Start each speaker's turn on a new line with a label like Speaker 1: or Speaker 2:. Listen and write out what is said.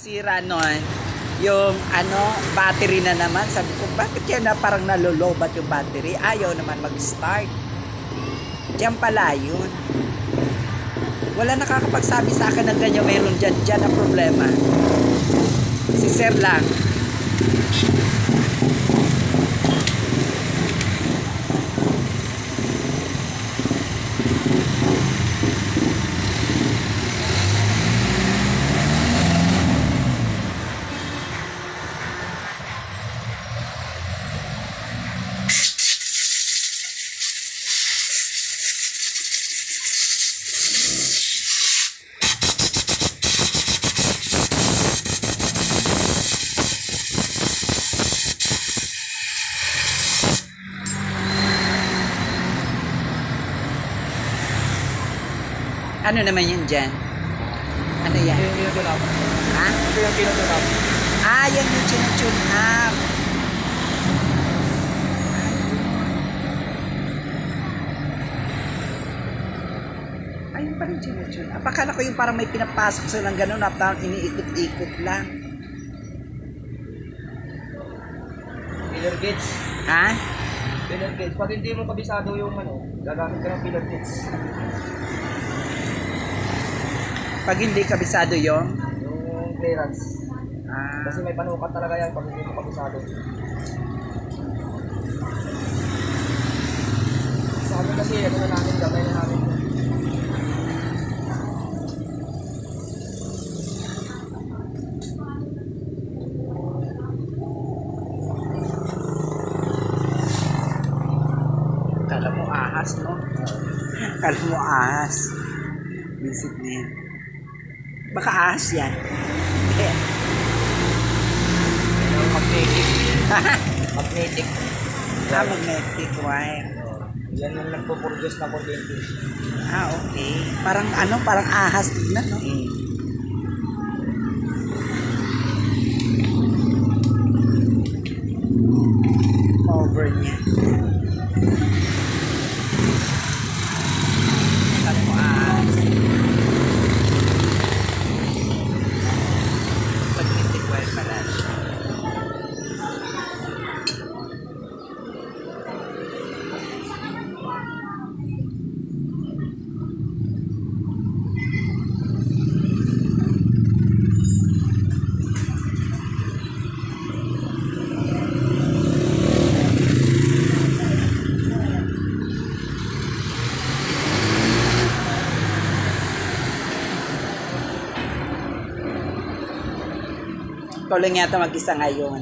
Speaker 1: nasira nun, yung battery na naman. Sabi ko, bakit yan na parang nalolobat yung battery? Ayaw naman mag-start. Diyan pala yun. Wala nakakapagsabi sa akin ng ganyan, meron dyan ang problema. Si Sir lang. Ano naman yun dyan? Ano yan?
Speaker 2: Ito yung kinutune up.
Speaker 1: Ha?
Speaker 2: Ito yung kinutune up.
Speaker 1: Yan yung tune up. Ayun pa rin tune up. Akala ko yung parang may pinapasok sa ng gano'n at iniikot-ikot lang.
Speaker 2: Filler gauge.
Speaker 1: Ha?
Speaker 2: Filler gauge. Pag hindi mo kabisado yung gagamit ka ng filler gauge.
Speaker 1: Pag hindi kabisado yung
Speaker 2: Clearance. Kasi may panukat talaga yan pag hindi mo kabisado. Sa amin kasi, gamay na namin.
Speaker 1: Kala mo ahas, no? Kala mo ahas. Visit na yan. Baka ahas yan.
Speaker 2: Magnetic. Magnetic.
Speaker 1: Magnetic wire.
Speaker 2: Yan yung nagpo-produce na kuryente.
Speaker 1: Okay. Parang ahas din na, no? Over niya. Kala mo ahas. Magnetic wire pala. Ikaw lang yata mag-isa ngayon.